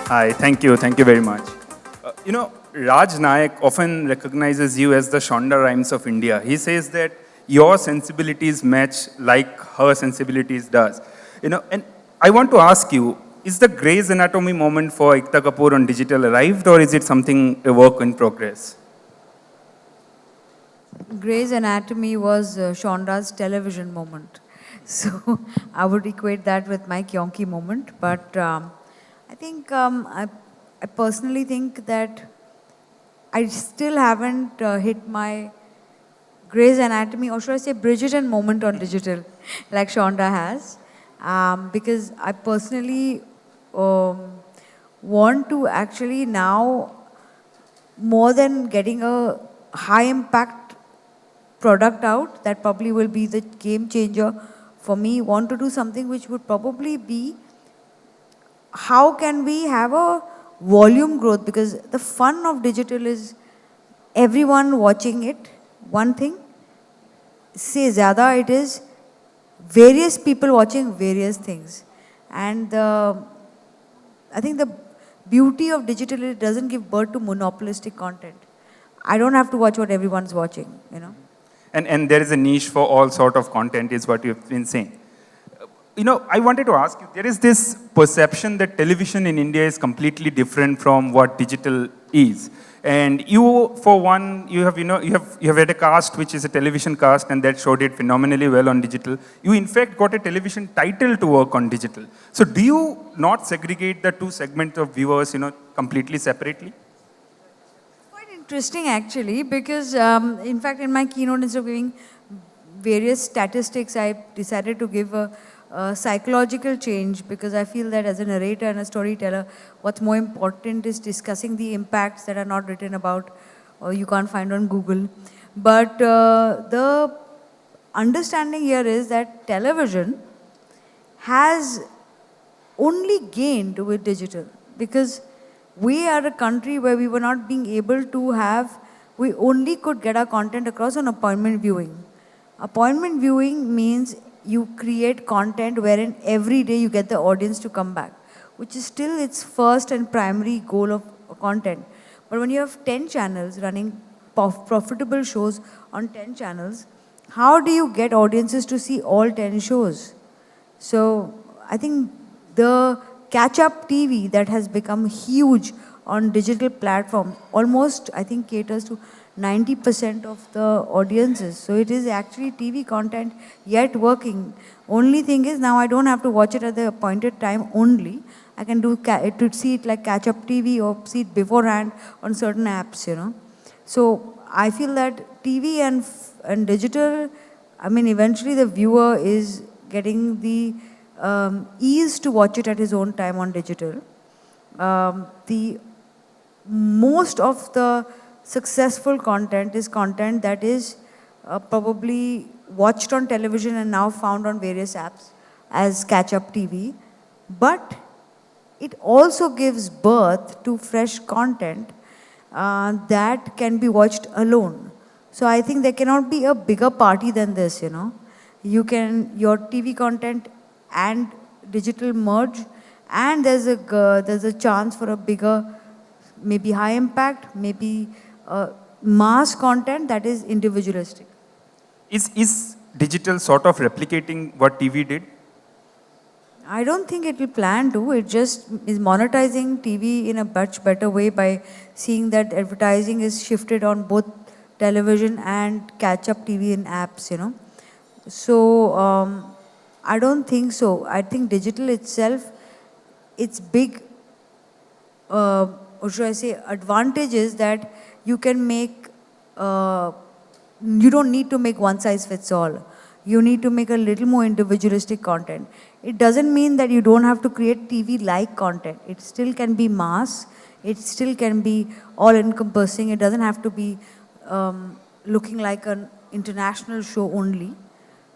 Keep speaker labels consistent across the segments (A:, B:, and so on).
A: Hi, thank you very much. Raj Nayak often recognizes you as the Shonda Rhimes of India. He says that your sensibilities match like her sensibilities does. And I want to ask you, is the Grey's Anatomy moment for Ekta Kapoor on digital arrived, or is it something, a work in progress?
B: Grey's Anatomy was Shonda's television moment. So I would equate that with my Kyonki moment. But I think, I personally think that I still haven't hit my Grey's Anatomy, or should I say Bridgerton moment on digital, like Shonda has. Because I personally um, want to actually now, more than getting a high impact product out that probably will be the game changer for me, want to do something which would probably be how can we have a volume growth, because the fun of digital is everyone watching it, one thing. Say zyada, it is various people watching various things. And I think the beauty of digital is it doesn't give birth to monopolistic content. I don't have to watch what everyone's watching.
A: And there is a niche for all sort of content, is what you've been saying. I wanted to ask you, there is this perception that television in India is completely different from what digital is. And you, for one, you have had a cast which is a television cast, and that showed it phenomenally well on digital. You, in fact, got a television title to work on digital. So do you not segregate the two segments of viewers, completely separately?
B: Quite interesting actually, because in fact in my keynote, instead of giving various statistics, I decided to give a psychological change, because I feel that as a narrator and a storyteller, what's more important is discussing the impacts that are not written about or you can't find on Google. But the understanding here is that television has only gained with digital, because we are a country where we were not being able to have, we only could get our content across on appointment viewing. Appointment viewing means you create content wherein every day you get the audience to come back, which is still its first and primary goal of content. But when you have 10 channels running profitable shows on 10 channels, how do you get audiences to see all 10 shows? So I think the catch-up TV that has become huge on digital platforms almost, I think, caters to 90% of the audiences. So it is actually TV content yet working. Only thing is now I don't have to watch it at the appointed time only. I can do to see it like catch-up TV or see it beforehand on certain apps. So I feel that TV and digital, I mean, eventually the viewer is getting the ease to watch it at his own time on digital. The most of the successful content is content that is probably watched on television and now found on various apps as catch-up TV. But it also gives birth to fresh content that can be watched alone. So I think there cannot be a bigger party than this. Your TV content and digital merge, and there's a chance for a bigger, maybe high impact, maybe mass content that is individualistic.
A: Is digital sort of replicating what TV did?
B: I don't think it will plan to. It just is monetizing TV in a much better way by seeing that advertising is shifted on both television and catch-up TV in apps. So I don't think so. I think digital itself, its big, or should I say, advantage is that you can make, you don't need to make one size fits all. You need to make a little more individualistic content. It doesn't mean that you don't have to create TV-like content. It still can be mass. It still can be all-encompassing. It doesn't have to be looking like an international show only.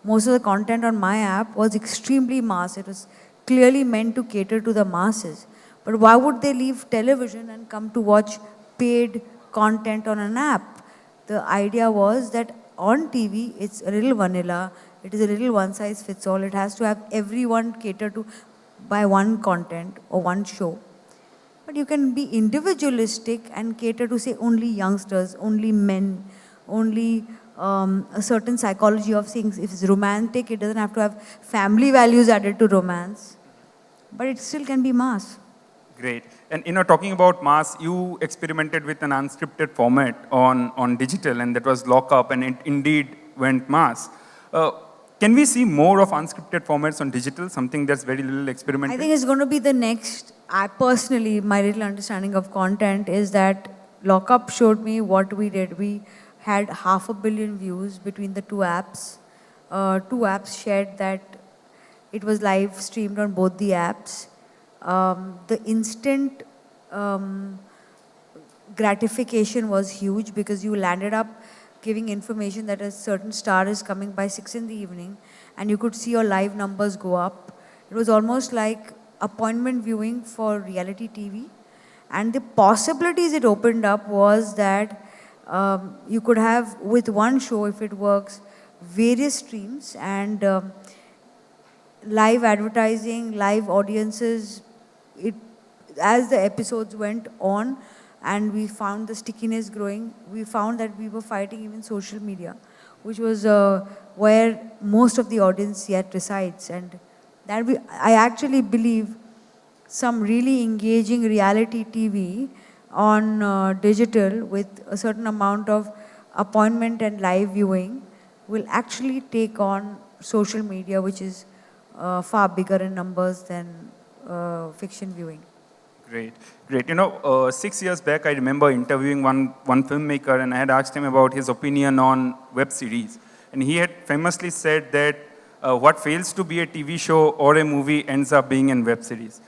B: Most of the content on my app was extremely mass. It was clearly meant to cater to the masses. But why would they leave television and come to watch paid content on an app? The idea was that on TV, it's a little vanilla. It is a little one size fits all. It has to have everyone catered to by one content or one show. But you can be individualistic and cater to, say, only youngsters, only men, only a certain psychology of things. If it's romantic, it doesn't have to have family values added to romance, but it still can be mass.
A: Great. And talking about mass, you experimented with an unscripted format on digital, and that was Lockup, and it indeed went mass. Uh, can we see more of unscripted formats on digital? Something that's very little experimented.
B: I think it's going to be the next. I personally, my little understanding of content is that Lockup showed me what we did. We had 500 million views between the two apps. Two apps shared that it was live streamed on both the apps. The instant gratification was huge because you landed up giving information that a certain star is coming by 6 in the evening, and you could see your live numbers go up. It was almost like appointment viewing for reality TV. And the possibilities it opened up was that you could have, with one show, if it works, various streams and live advertising, live audiences. It, as the episodes went on and we found the stickiness growing, we found that we were fighting even social media, which was where most of the audience yet resides. And that I actually believe some really engaging reality TV on digital with a certain amount of appointment and live viewing will actually take on social media, which is far bigger in numbers than fiction viewing.
A: Great, great. 6 years back, I remember interviewing one filmmaker, and I had asked him about his opinion on web series. And he had famously said that what fails to be a TV show or a movie ends up being a web series.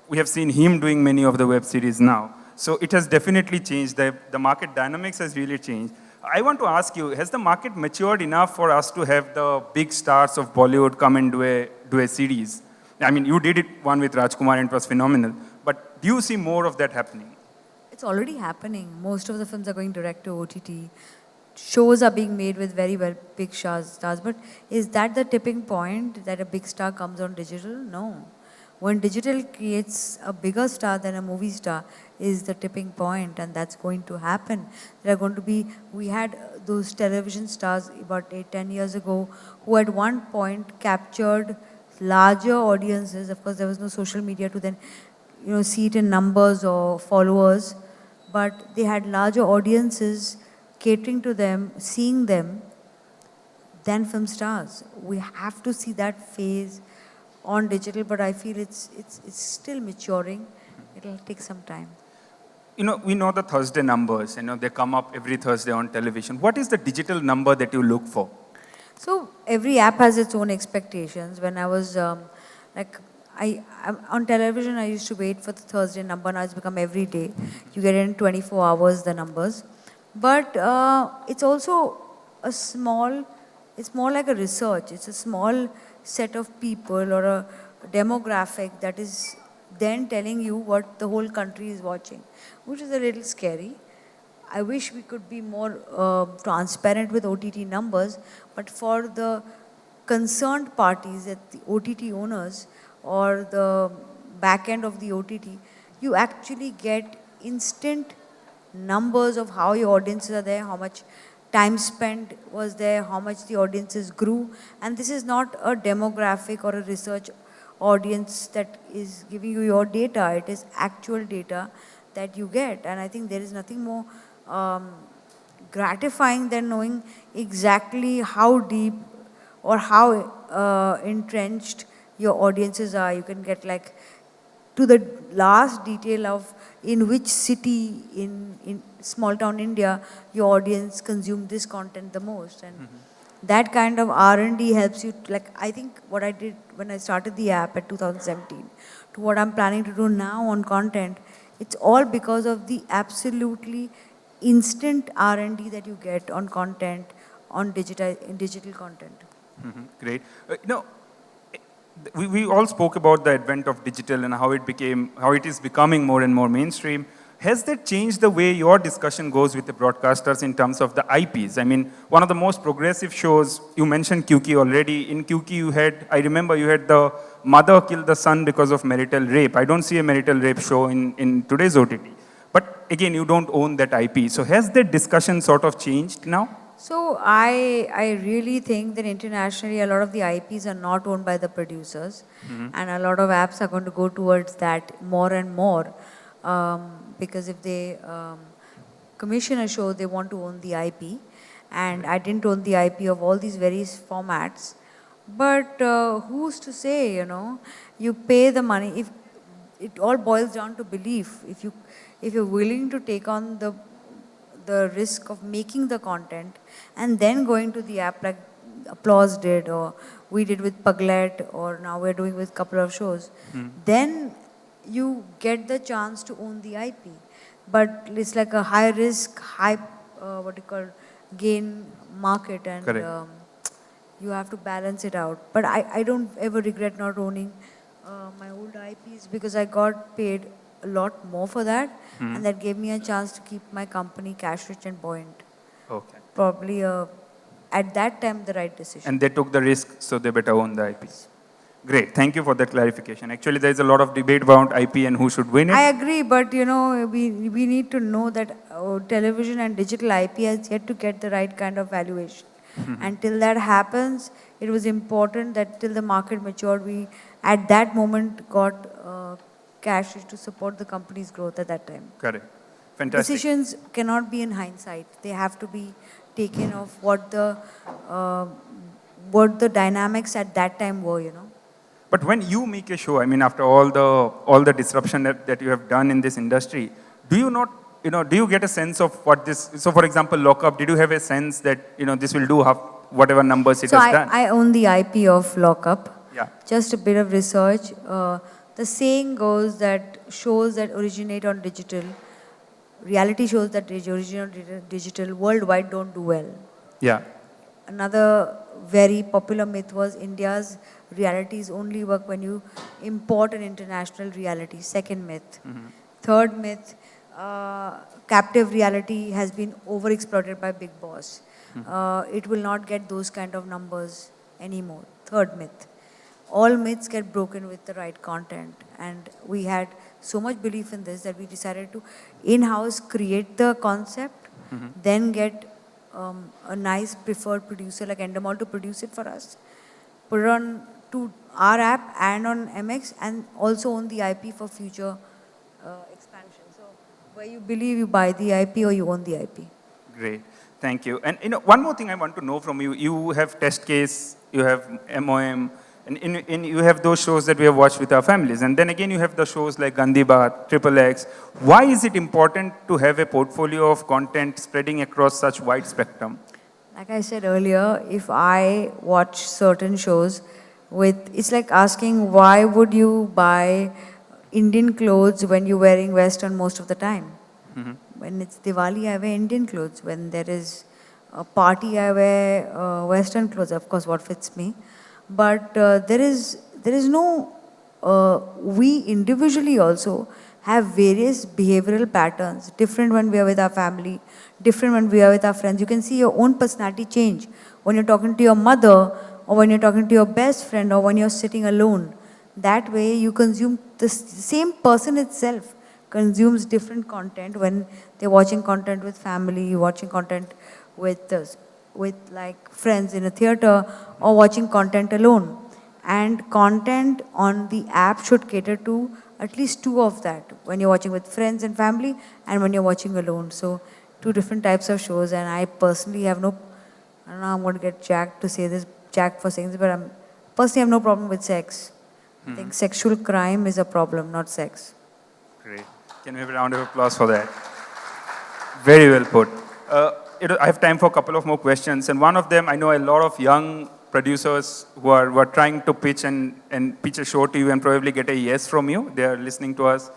A: We have seen him doing many of the web series now. So it has definitely changed. The market dynamics has really changed. I want to ask you, has the market matured enough for us to have the big stars of Bollywood come and do a series? I mean, you did it one with Rajkumar and it was phenomenal. But do you see more of that happening?
B: It's already happening. Most of the films are going direct to OTT. Shows are being made with very well big stars. But is that the tipping point that a big star comes on digital? No. When digital creates a bigger star than a movie star is the tipping point, and that's going to happen. There are going to be, we had those television stars about 8-10 years ago who at one point captured larger audiences. Of course, there was no social media to then see it in numbers or followers, but they had larger audiences catering to them, seeing them, than film stars. We have to see that phase on digital, but I feel it's still maturing. It'll take some time.
A: We know the Thursday numbers. They come up every Thursday on television. What is the digital number that you look for?
B: So every app has its own expectations. When I was on television, I used to wait for the Thursday number. Now it's become every day. You get in 24 hours the numbers, but it's also it's more like a research. It's a small set of people or a demographic that is then telling you what the whole country is watching, which is a little scary. I wish we could be more transparent with OTT numbers, but for the concerned parties, at the OTT owners or the back end of the OTT, you actually get instant numbers of how your audiences are there, how much time spent was there, how much the audiences grew. And this is not a demographic or a research audience that is giving you your data. It is actual data that you get. And I think there is nothing more gratifying than knowing exactly how deep or how entrenched your audiences are. You can get like to the last detail of in which city in small town India your audience consume this content the most. And that kind of R&D helps you. Like, I think what I did when I started the app at 2017 to what I'm planning to do now on content, it's all because of the absolutely instant R&D that you get on content, on digital content.
A: Great. We all spoke about the advent of digital and how it is becoming more and more mainstream. Has that changed the way your discussion goes with the broadcasters in terms of the IPs? I mean, one of the most progressive shows, you mentioned QQ already. In QQ, I remember you had the mother kill the son because of marital rape. I don't see a marital rape show in today's OTT. But again, you don't own that IP. So has that discussion sort of changed now?
B: So I really think that internationally a lot of the IPs are not owned by the producers, and a lot of apps are going to go towards that more and more, because if they commission a show, they want to own the IP, and I didn't own the IP of all these various formats. But who's to say, you know, you pay the money. If it all boils down to belief, if you're willing to take on the risk of making the content and then going to the app like Applause did, or we did with Puglet, or now we're doing with a couple of shows, then you get the chance to own the IP. But it's like a high risk, high, what you call, gain market, and
A: Correct.
B: you have to balance it out. But I don't ever regret not owning my old IPs, because I got paid a lot more for that, and that gave me a chance to keep my company cash rich and buoyant.
A: Okay.
B: Probably at that time the right decision.
A: And they took the risk, so they better own the IPs. Great. Thank you for that clarification. Actually, there is a lot of debate about IP and who should win it.
B: I agree, but you know, we need to know that television and digital IP has yet to get the right kind of valuation. Until that happens, it was important that till the market matured, we at that moment got cash to support the company's growth at that time.
A: Correct. Fantastic.
B: Decisions cannot be in hindsight. They have to be taken of what the dynamics at that time were, you know.
A: But when you make a show, I mean, after all the disruption that you have done in this industry, do you not, you know, do you get a sense of what this? So, for example, Lockup, did you have a sense that, you know, this will do whatever numbers it
B: So
A: has done?
B: I own the IP of Lockup.
A: Yeah.
B: Just a bit of research. The saying goes that shows that originate on digital, reality shows that originate on digital worldwide don't do well.
A: Yeah.
B: Another very popular myth was India's realities only work when you import an international reality. Second myth. Third myth, captive reality has been overexploited by Big Boss. It will not get those kind of numbers anymore. Third myth. All myths get broken with the right content. And we had so much belief in this that we decided to in-house create the concept, then get a nice preferred producer like Endemol to produce it for us, put it on to our app and on MX, and also own the IP for future expansion. So where you believe, you buy the IP or you own the IP.
A: Great. Thank you. And, you know, one more thing I want to know from you. You have Test Case, you have MOM, and you have those shows that we have watched with our families. And then again, you have the shows like Gandhi Baat, Triple X. Why is it important to have a portfolio of content spreading across such wide spectrum?
B: Like I said earlier, if I watch certain shows it's like asking why would you buy Indian clothes when you're wearing Western most of the time? When it's Diwali, I wear Indian clothes. When there is a party, I wear Western clothes. Of course, what fits me. But there is no, we individually also have various behavioral patterns, different when we are with our family, different when we are with our friends. You can see your own personality change when you're talking to your mother, or when you're talking to your best friend, or when you're sitting alone. That way you consume, the same person itself consumes different content when they're watching content with family, watching content with like friends in a theater, or watching content alone. And content on the app should cater to at least two of that, when you're watching with friends and family and when you're watching alone. So two different types of shows, and I personally have no, I don't know, I'm going to get jacked to say this, jacked for saying this, but I personally have no problem with sex. I think sexual crime is a problem, not sex.
A: Great. Can we have a round of applause for that? Very well put. I have time for a couple of more questions. And one of them, I know a lot of young producers who are trying to pitch and pitch a show to you and probably get a yes from you. They are listening to us.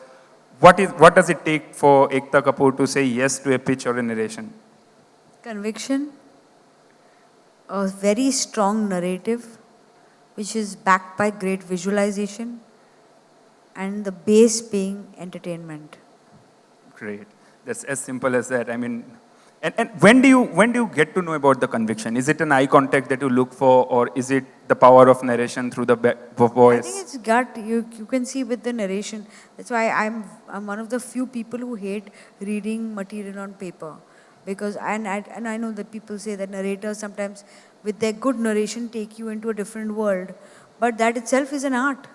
A: What does it take for Ekta Kapoor to say yes to a pitch or a narration?
B: Conviction, a very strong narrative, which is backed by great visualization, and the base being entertainment.
A: Great. That's as simple as that. I mean, and when do you get to know about the conviction? Is it an eye contact that you look for, or is it the power of narration through the
B: I think
A: voice?
B: it's gut. You can see with the narration. That's why I'm one of the few people who hate reading material on paper, because and I know that people say that narrators sometimes with their good narration take you into a different world, but that itself is an art.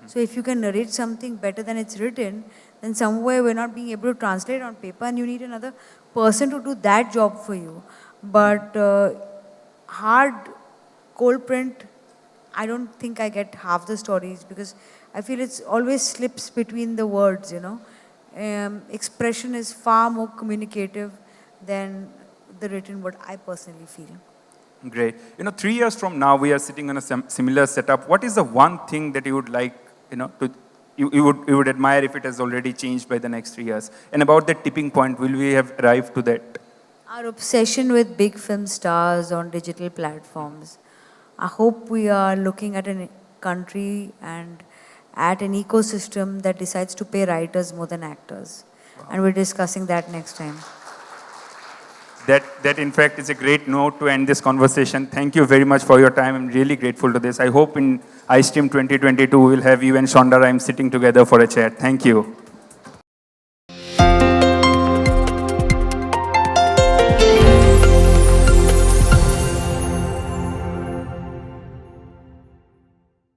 B: So if you can narrate something better than it's written, then somewhere we're not being able to translate on paper, and you need another person to do that job for you. But hard cold print, I don't think I get half the stories because I feel it's always slips between the words, you know. Expression is far more communicative than the written word, I personally feel.
A: Great. 3 years from now, we are sitting on a similar setup. What is the one thing that you would like, you would admire if it has already changed by the next 3 years? And about that tipping point, will we have arrived to that?
B: Our obsession with big film stars on digital platforms. I hope we are looking at a country and at an ecosystem that decides to pay writers more than actors. And we're discussing that next time.
A: That in fact is a great note to end this conversation. Thank you very much for your time. I'm really grateful to this. I hope in iStream 2022 we'll have you and Shonda Rhimes sitting together for a chat. Thank you.